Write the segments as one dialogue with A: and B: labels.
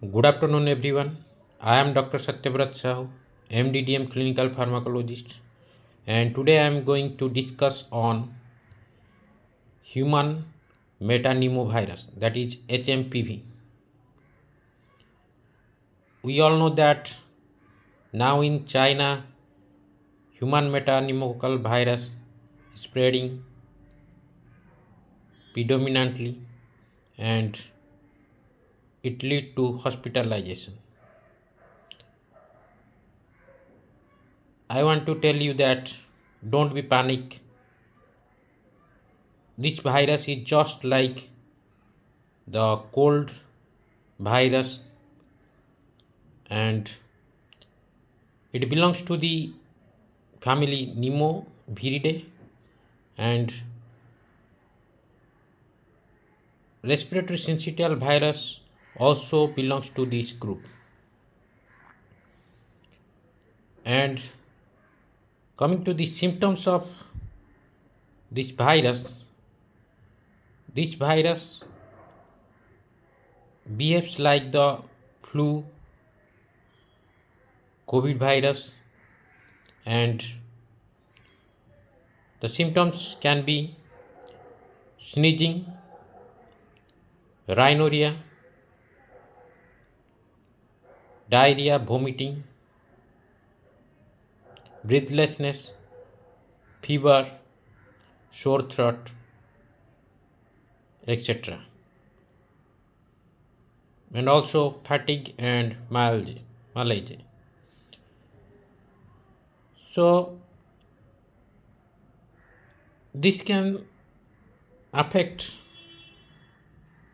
A: Good afternoon, everyone. I am Dr.satyabrata, MDDM clinical pharmacologist, and today I am going to discuss on human metapneumovirus, that is hMPV. We all know that now in China, human metapneumococcal virus is spreading predominantly, and it lead to hospitalization. I want to tell you that don't be panic. This virus is just like the cold virus, and it belongs to the family Pneumoviridae, and respiratory syncytial virus also belongs to this group. And coming to the symptoms of this virus behaves like the flu, COVID virus, and the symptoms can be sneezing, rhinorrhea, diarrhea, vomiting, breathlessness, fever, sore throat, etc. And also fatigue and malaise. So this can affect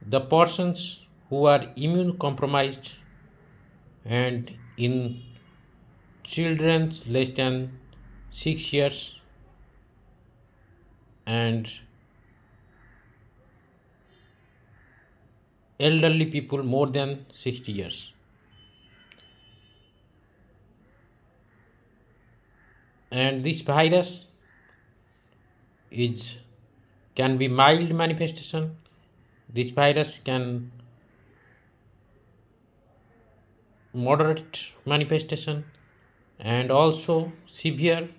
A: the persons who are immune compromised, and in children less than 6 years, and elderly people more than 60 years. And this virus is can be mild manifestation. This virus can moderate manifestation, and also severe.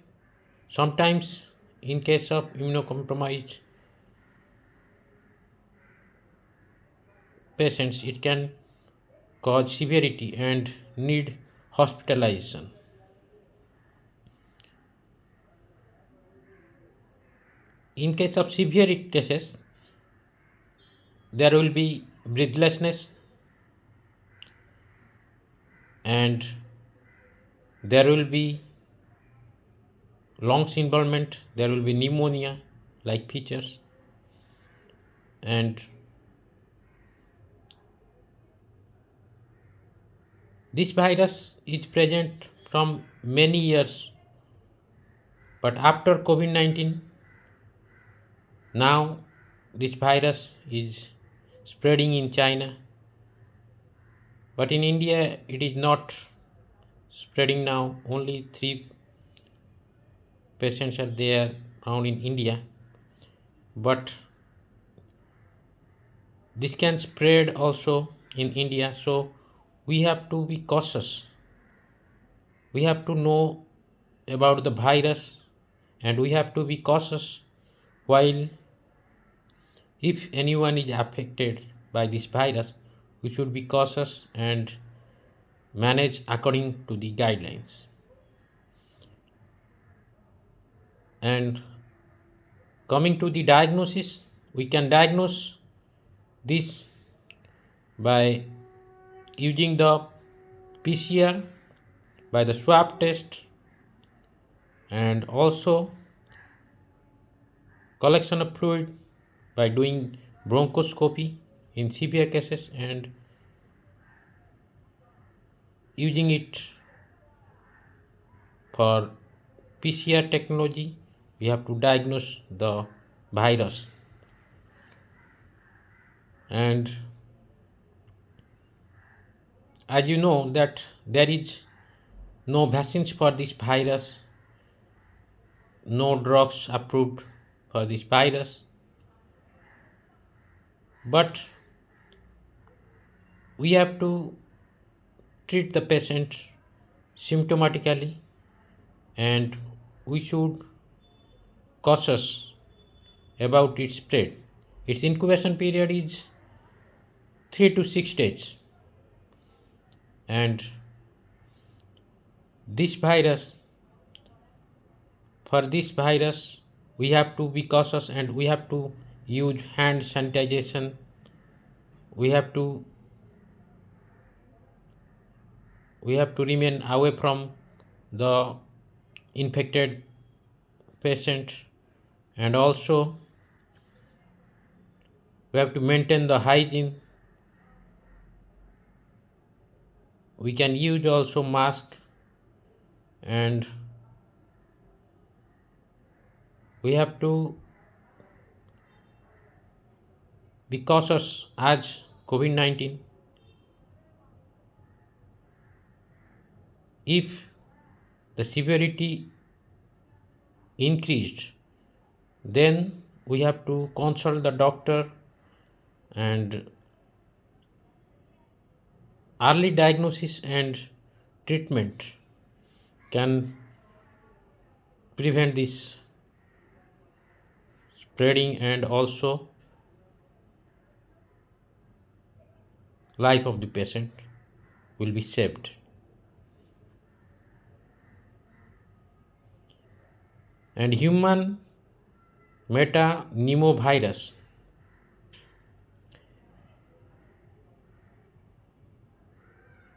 A: Sometimes in case of immunocompromised patients, it can cause severity and need hospitalization. In case of severe cases, there will be breathlessness, and there will be lungs involvement, there will be pneumonia like features, and this virus is present from many years, but after COVID-19, now this virus is spreading in China, but in India it is not spreading now. Only 3 patients are there found in India, but this can spread also in India. So we have to be cautious. We have to know about the virus, and we have to be cautious while if anyone is affected by this virus, we should be cautious and manage according to the guidelines. And coming to the diagnosis, we can diagnose this by using the PCR, by the swab test, and also collection of fluid by doing bronchoscopy in severe cases, and using it for PCR technology, we have to diagnose the virus. And as you know that there is no vaccines for this virus, no drugs approved for this virus, but we have to treat the patient symptomatically, and we should cautious about its spread. Its incubation period is 3 to 6 days, and this virus for this virus we have to be cautious, and we have to use hand sanitization. We have to remain away from the infected patient, and also we have to maintain the hygiene. We can use also mask, and we have to be cautious as COVID-19. If the severity increased, then we have to consult the doctor, and early diagnosis and treatment can prevent this spreading, and also life of the patient will be saved. And human metapneumovirus,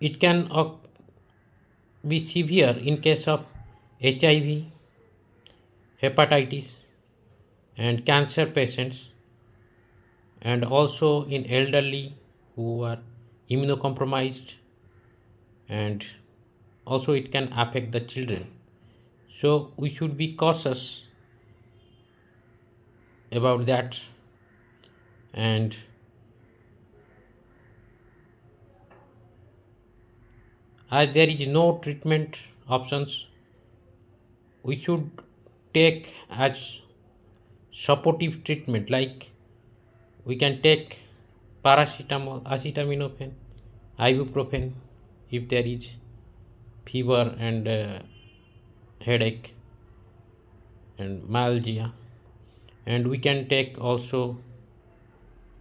A: it can be severe in case of HIV, hepatitis, and cancer patients, and also in elderly who are immunocompromised, and also it can affect the children. So we should be cautious about that, and as there is no treatment options, we should take as supportive treatment, like we can take paracetamol, acetaminophen, ibuprofen if there is fever and headache and myalgia, and we can take also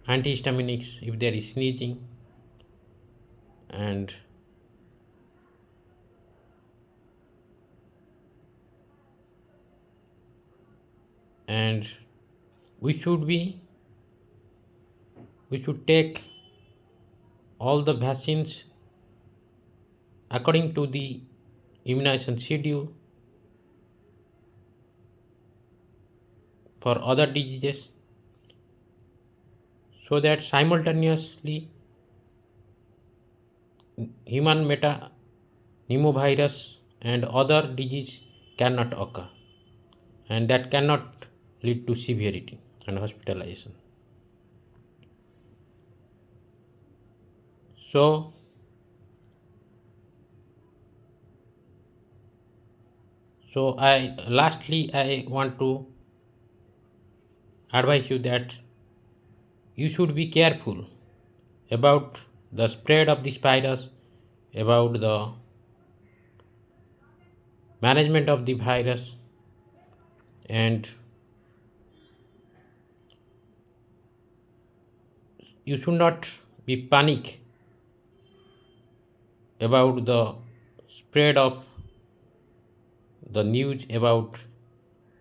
A: antihistaminics if there is sneezing, and and we should be we should take all the vaccines according to the immunization schedule for other diseases, so that simultaneously human metapneumovirus and other disease cannot occur, and that cannot lead to severity and hospitalization. So I want to advise you that you should be careful about the spread of this virus, about the management of the virus, and you should not be panic about the spread of the news about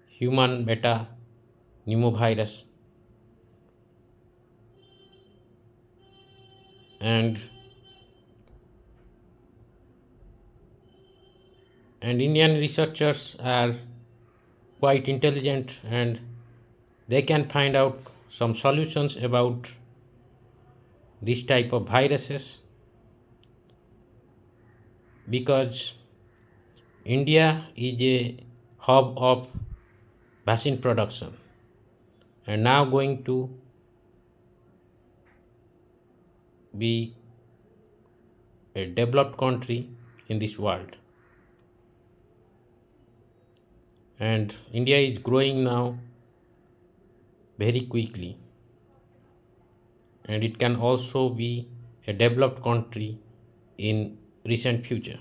A: human metapneumovirus, and Indian researchers are quite intelligent, and they can find out some solutions about this type of viruses, because India is a hub of vaccine production, and now going to be a developed country in this world. And India is growing now very quickly, and it can also be a developed country in recent future.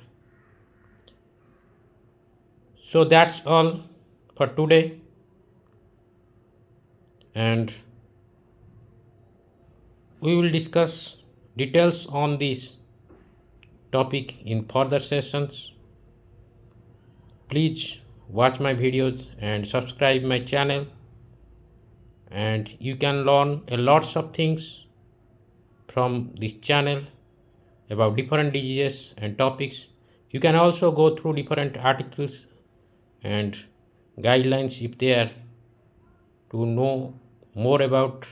A: So that's all for today, and we will discuss details on this topic in further sessions. Please watch my videos and subscribe my channel, and you can learn a lots of things from this channel about different diseases and topics. You can also go through different articles and guidelines if they are to know more about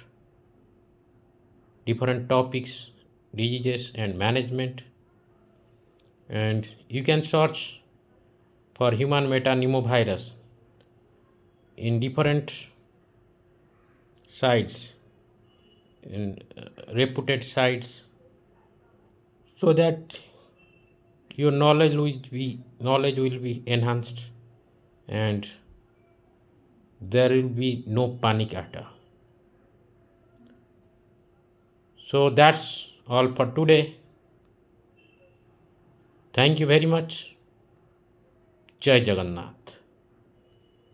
A: different topics, diseases and management. And you can search for human metapneumovirus in different sites, in reputed sites, so that your knowledge will be enhanced, and there will be no panic attack. So that's all for today. Thank you very much. Jai Jagannath.